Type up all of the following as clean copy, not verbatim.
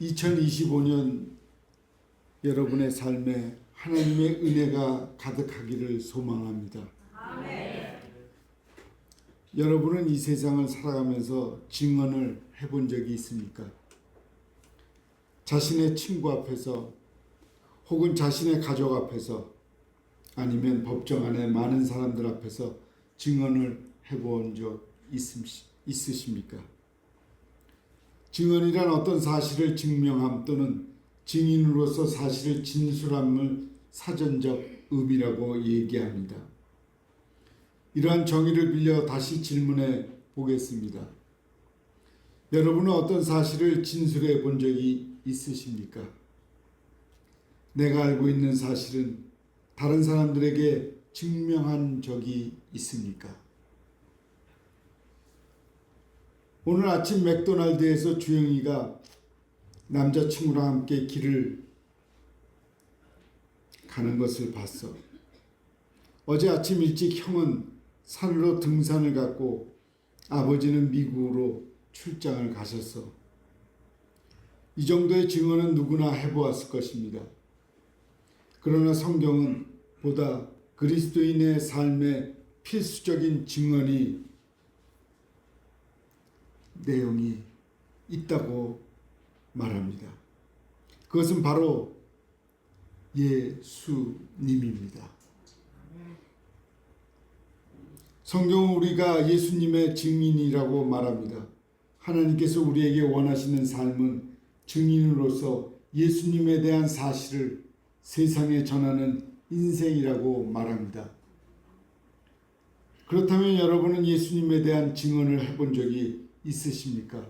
2025년 여러분의 삶에 하나님의 은혜가 가득하기를 소망합니다. 아멘. 여러분은 이 세상을 살아가면서 증언을 해본 적이 있습니까? 자신의 친구 앞에서 혹은 자신의 가족 앞에서 아니면 법정 안에 많은 사람들 앞에서 증언을 해본 적 있으십니까? 증언이란 어떤 사실을 증명함 또는 증인으로서 사실을 진술함을 사전적 의미라고 얘기합니다. 이러한 정의를 빌려 다시 질문해 보겠습니다. 여러분은 어떤 사실을 진술해 본 적이 있으십니까? 내가 알고 있는 사실은 다른 사람들에게 증명한 적이 있습니까? 오늘 아침 맥도날드에서 주영이가 남자친구랑 함께 길을 가는 것을 봤어. 어제 아침 일찍 형은 산으로 등산을 갔고 아버지는 미국으로 출장을 가셨어. 이 정도의 증언은 누구나 해보았을 것입니다. 그러나 성경은 보다 그리스도인의 삶의 필수적인 증언이 내용이 있다고 말합니다. 그것은 바로 예수님입니다. 성경은 우리가 예수님의 증인이라고 말합니다. 하나님께서 우리에게 원하시는 삶은 증인으로서 예수님에 대한 사실을 세상에 전하는 인생이라고 말합니다. 그렇다면 여러분은 예수님에 대한 증언을 해본 적이 있으십니까?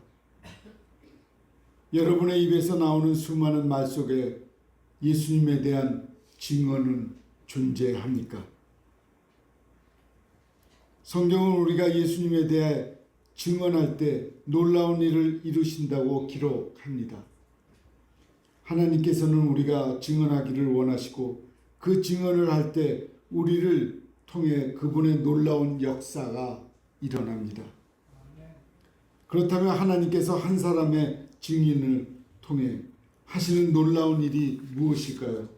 여러분의 입에서 나오는 수많은 말 속에 예수님에 대한 증언은 존재합니까? 성경은 우리가 예수님에 대해 증언할 때 놀라운 일을 이루신다고 기록합니다. 하나님께서는 우리가 증언하기를 원하시고 그 증언을 할 때 우리를 통해 그분의 놀라운 역사가 일어납니다. 그렇다면 하나님께서 한 사람의 증인을 통해 하시는 놀라운 일이 무엇일까요?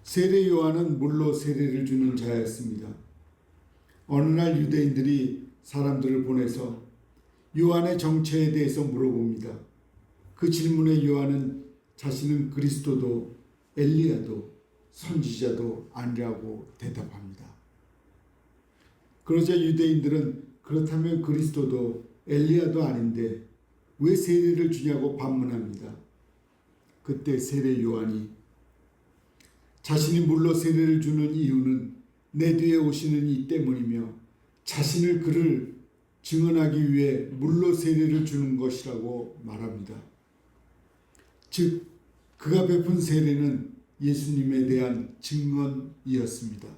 세례 요한은 물로 세례를 주는 자였습니다. 어느 날 유대인들이 사람들을 보내서 요한의 정체에 대해서 물어봅니다. 그 질문에 요한은 자신은 그리스도도 엘리야도 선지자도 아니라고 대답합니다. 그러자 유대인들은 그렇다면 그리스도도 엘리야도 아닌데 왜 세례를 주냐고 반문합니다. 그때 세례 요한이 자신이 물로 세례를 주는 이유는 내 뒤에 오시는 이 때문이며 자신을 그를 증언하기 위해 물로 세례를 주는 것이라고 말합니다. 즉 그가 베푼 세례는 예수님에 대한 증언이었습니다.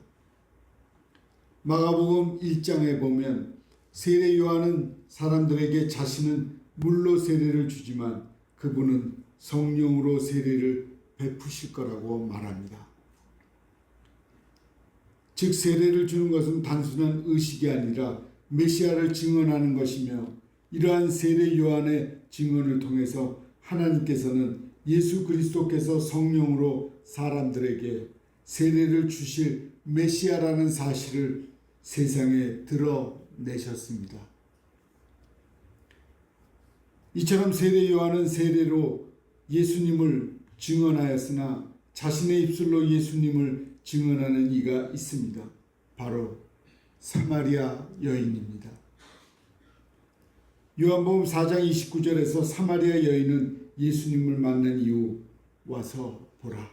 마가복음 1장에 보면 세례 요한은 사람들에게 자신은 물로 세례를 주지만 그분은 성령으로 세례를 베푸실 거라고 말합니다. 즉 세례를 주는 것은 단순한 의식이 아니라 메시아를 증언하는 것이며 이러한 세례 요한의 증언을 통해서 하나님께서는 예수 그리스도께서 성령으로 사람들에게 세례를 주실 메시아라는 사실을 세상에 드러내셨습니다. 이처럼 세례 요한은 세례로 예수님을 증언하였으나 자신의 입술로 예수님을 증언하는 이가 있습니다. 바로 사마리아 여인입니다. 요한복음 4장 29절에서 사마리아 여인은 예수님을 만난 이후 와서 보라.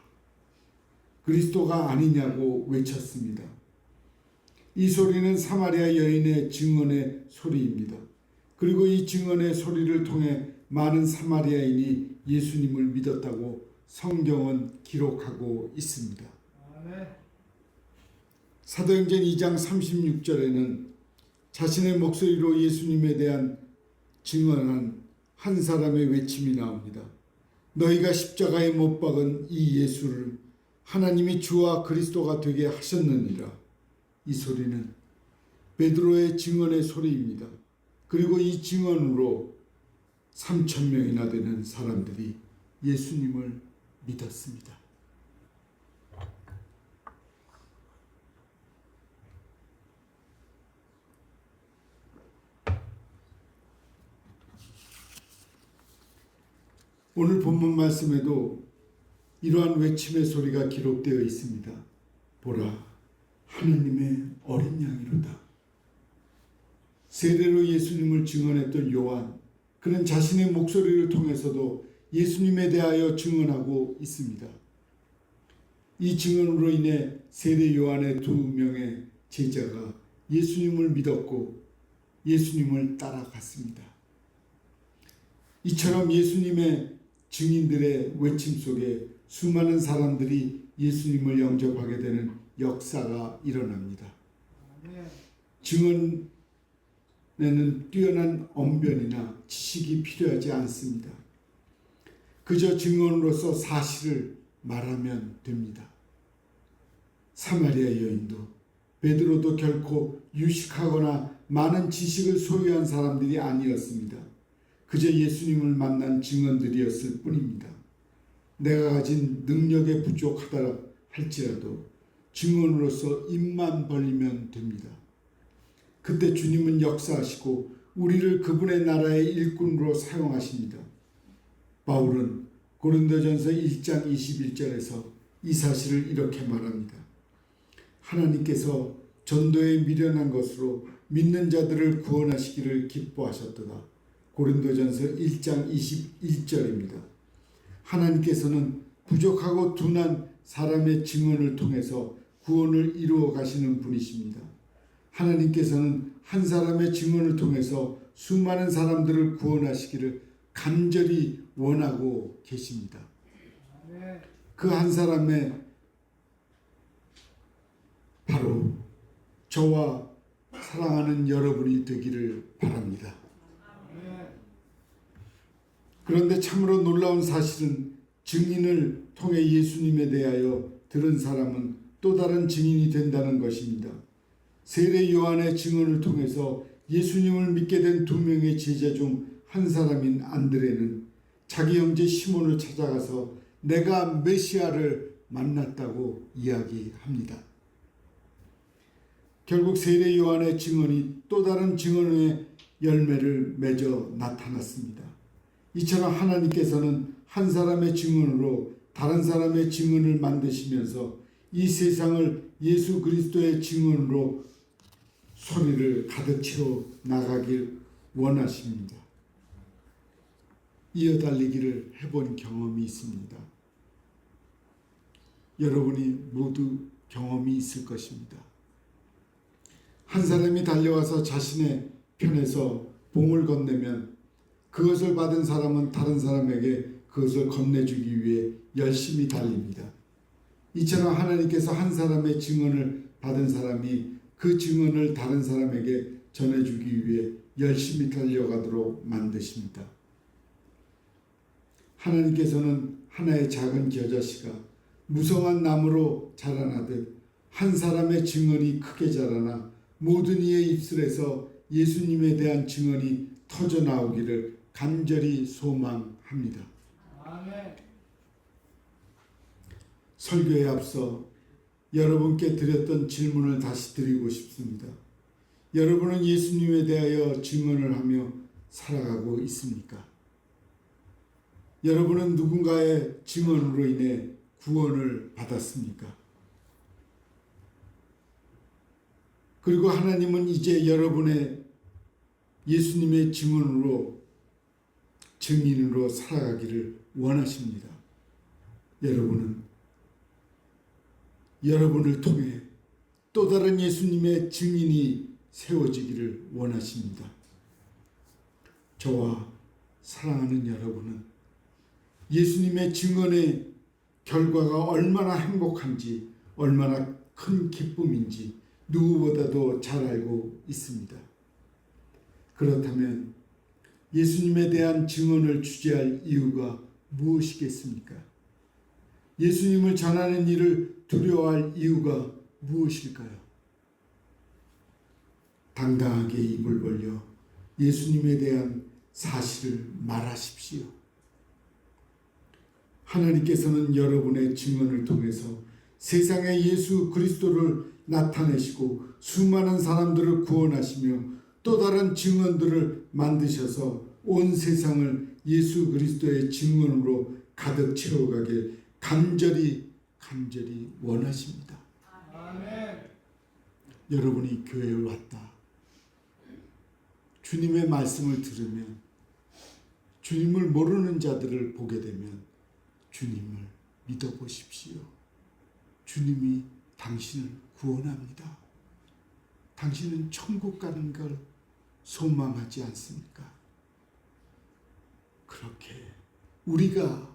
그리스도가 아니냐고 외쳤습니다. 이 소리는 사마리아 여인의 증언의 소리입니다. 그리고 이 증언의 소리를 통해 많은 사마리아인이 예수님을 믿었다고 성경은 기록하고 있습니다. 사도행전 2장 36절에는 자신의 목소리로 예수님에 대한 증언한 한 사람의 외침이 나옵니다. 너희가 십자가에 못 박은 이 예수를 하나님이 주와 그리스도가 되게 하셨느니라. 이 소리는 베드로의 증언의 소리입니다. 그리고 이 증언으로 3천 명이나 되는 사람들이 예수님을 믿었습니다. 오늘 본문 말씀에도 이러한 외침의 소리가 기록되어 있습니다. 보라, 하느님의 어린 양이로다. 세례로 예수님을 증언했던 요한, 그는 자신의 목소리를 통해서도 예수님에 대하여 증언하고 있습니다. 이 증언으로 인해 세례 요한의 2명의 제자가 예수님을 믿었고 예수님을 따라갔습니다. 이처럼 예수님의 증인들의 외침 속에 수많은 사람들이 예수님을 영접하게 되는 역사가 일어납니다. 증언에는 뛰어난 언변이나 지식이 필요하지 않습니다. 그저 증언으로서 사실을 말하면 됩니다. 사마리아 여인도 베드로도 결코 유식하거나 많은 지식을 소유한 사람들이 아니었습니다. 그저 예수님을 만난 증언들이었을 뿐입니다. 내가 가진 능력에 부족하다 할지라도 증언으로서 입만 벌리면 됩니다. 그때 주님은 역사하시고 우리를 그분의 나라의 일꾼으로 사용하십니다. 바울은 고린도전서 1장 21절에서 이 사실을 이렇게 말합니다. 하나님께서 전도에 미련한 것으로 믿는 자들을 구원하시기를 기뻐하셨도다. 고린도전서 1장 21절입니다. 하나님께서는 부족하고 둔한 사람의 증언을 통해서 구원을 이루어 가시는 분이십니다. 하나님께서는 한 사람의 증언을 통해서 수많은 사람들을 구원하시기를 간절히 원하고 계십니다. 그 한 사람의 바로 저와 사랑하는 여러분이 되기를 바랍니다. 그런데 참으로 놀라운 사실은 증인을 통해 예수님에 대하여 들은 사람은 또 다른 증인이 된다는 것입니다. 세례 요한의 증언을 통해서 예수님을 믿게 된 2명의 제자 중 한 사람인 안드레는 자기 형제 시몬을 찾아가서 내가 메시아를 만났다고 이야기합니다. 결국 세례 요한의 증언이 또 다른 증언의 열매를 맺어 나타났습니다. 이처럼 하나님께서는 한 사람의 증언으로 다른 사람의 증언을 만드시면서 이 세상을 예수 그리스도의 증언으로 소리를 가득 채워 나가길 원하십니다. 이어달리기를 해본 경험이 있습니다. 여러분이 모두 경험이 있을 것입니다. 한 사람이 달려와서 자신의 편에서 봉을 건네면 그것을 받은 사람은 다른 사람에게 그것을 건네주기 위해 열심히 달립니다. 이처럼 하나님께서 한 사람의 증언을 받은 사람이 그 증언을 다른 사람에게 전해주기 위해 열심히 달려가도록 만드십니다. 하나님께서는 하나의 작은 겨자씨가 무성한 나무로 자라나듯 한 사람의 증언이 크게 자라나 모든 이의 입술에서 예수님에 대한 증언이 터져 나오기를 간절히 소망합니다. 아멘. 설교에 앞서 여러분께 드렸던 질문을 다시 드리고 싶습니다. 여러분은 예수님에 대하여 증언을 하며 살아가고 있습니까? 여러분은 누군가의 증언으로 인해 구원을 받았습니까? 그리고 하나님은 이제 여러분의 예수님의 증언으로 증인으로 살아가기를 원하십니다. 여러분은 여러분을 통해 또 다른 예수님의 증인이 세워지기를 원하십니다. 저와 사랑하는 여러분은 예수님의 증언의 결과가 얼마나 행복한지, 얼마나 큰 기쁨인지 누구보다도 잘 알고 있습니다. 그렇다면 예수님에 대한 증언을 주재할 이유가 무엇이겠습니까? 예수님을 전하는 일을 두려워할 이유가 무엇일까요? 당당하게 입을 벌려 예수님에 대한 사실을 말하십시오. 하나님께서는 여러분의 증언을 통해서 세상에 예수 그리스도를 나타내시고 수많은 사람들을 구원하시며 또 다른 증언들을 만드셔서 온 세상을 예수 그리스도의 증언으로 가득 채워가길 간절히 원하십니다. 아멘. 여러분이 교회에 왔다. 주님의 말씀을 들으면, 주님을 모르는 자들을 보게 되면 주님을 믿어보십시오. 주님이 당신을 구원합니다. 당신은 천국 가는 걸 소망하지 않습니까? 그렇게 우리가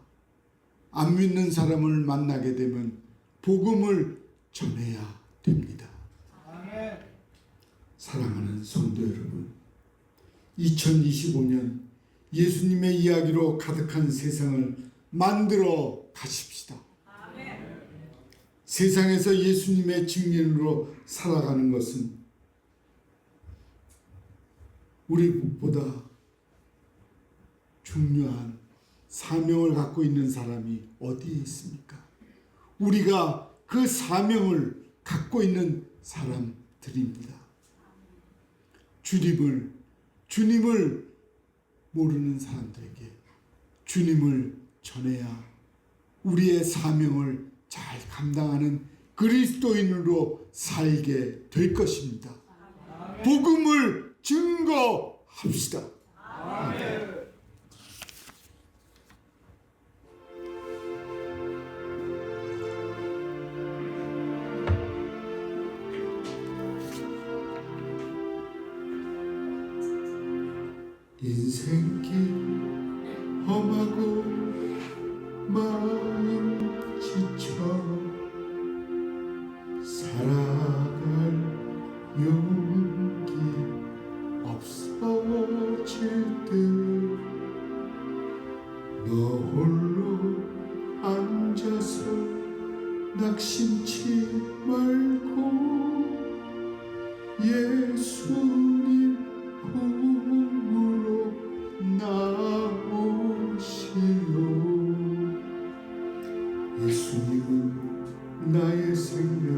안 믿는 사람을 만나게 되면 복음을 전해야 됩니다. 아멘. 사랑하는 성도 여러분, 2025년 예수님의 이야기로 가득한 세상을 만들어 가십시다. 아멘. 세상에서 예수님의 증인으로 살아가는 것은 우리보다 중요한 사명을 갖고 있는 사람이 어디에 있습니까? 우리가 그 사명을 갖고 있는 사람들입니다. 주님을 모르는 사람들에게 주님을 전해야 우리의 사명을 잘 감당하는 그리스도인으로 살게 될 것입니다. 복음을 증거합시다. 아멘. 인생길 험하고 마음 지쳐 살아갈 용기 없어질 때 너 홀로 앉아서 낙심치 말고 예수님 품으로 나오시오. 예수님은 나의 생명,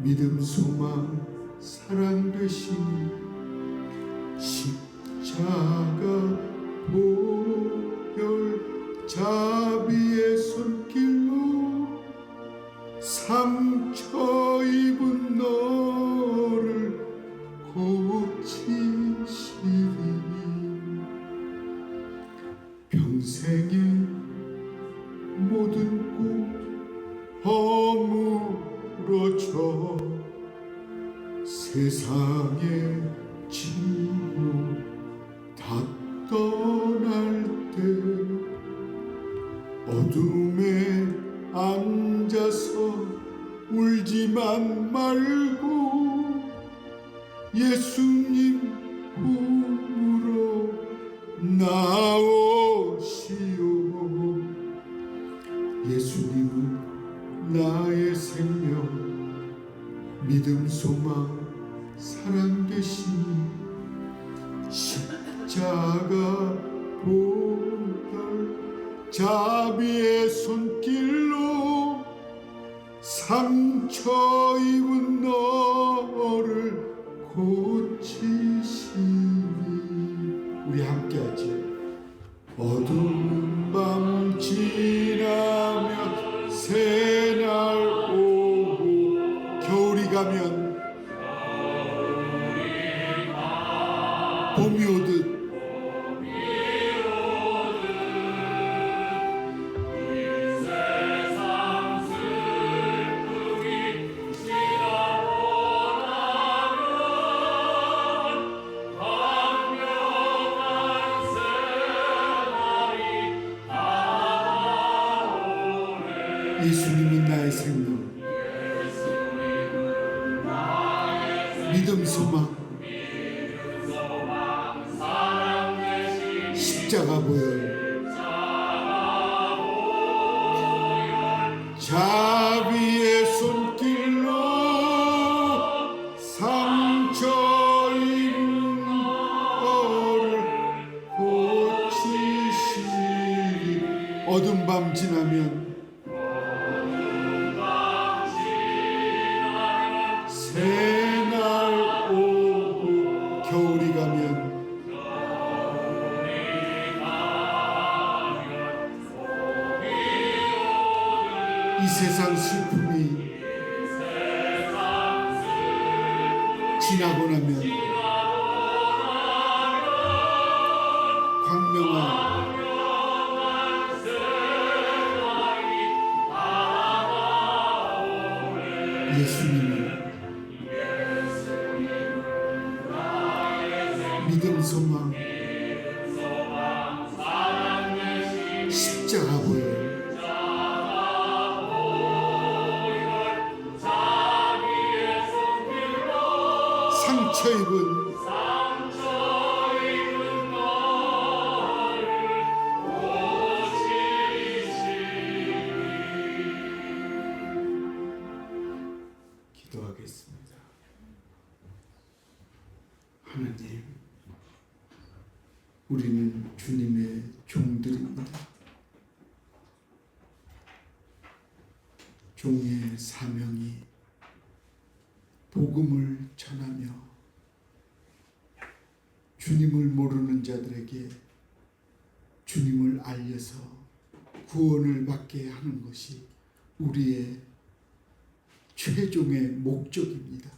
믿음, 소망, 사랑 되시니 십자가 보혈 자비의 손길로 상처 입은 너를 고치시리. 평생의 모든 꿈 허물어져 세상의 친구 다 떠날 때 어둠에 앉아서 울지만 말고 예수님 품으로 나오시오. 예수님은 나의 생명, 믿음, 소망, 사랑 되시니 십자가 보혈 자비의 손길로 상처 입은 너를 고치시니. 우리 함께하지. 어두운 밤 지나면 새날 오고 겨울이 가면 봄이 오듯 예수님은 나의 생명, 믿음, 소망, 십자가 보혈 자비의 손길로 상처 입은 너를 이 세상 슬픔이 지나고 나면 광명한 예수님을 믿음 소망 십자가 보혈 상처 입은 기도하겠습니다. 하나님, 우리는 주님의 종들입니다. 종의 사명이 복음을 전하며 주님을 모르는 자들에게 주님을 알려서 구원을 받게 하는 것이 우리의 최종의 목적입니다.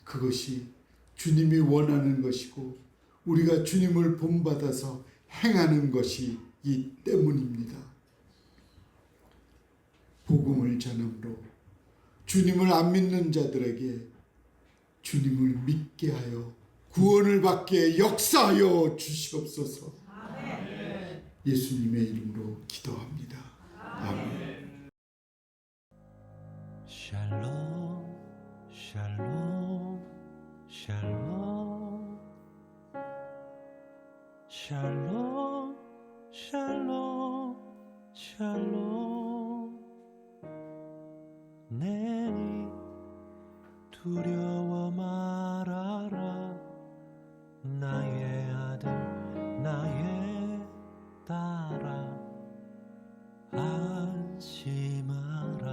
그것이 주님이 원하는 것이고 우리가 주님을 본받아서 행하는 것이기 때문입니다. 복음을 전함으로 주님을 안 믿는 자들에게 주님을 믿게 하여 구원을 받게 역사하여 주시옵소서. 아멘. 예수님의 이름으로 기도합니다. 아멘. 샬롬 샬롬 샬롬 샬롬 샬롬 샬롬 내니 두려워 말아라 나의 아들 나의 딸아 안심하라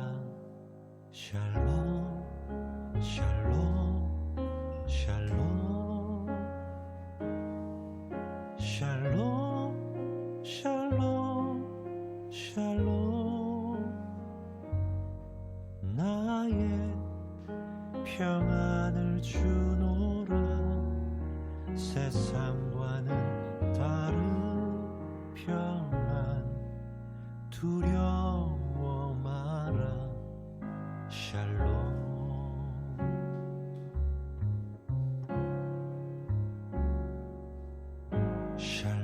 샬롬 샬롬 샬롬 샬롬 샬롬 샬롬 나의 평안을 주노라 세상과는 다른 평안 두려워 마라 샬롬 샬롬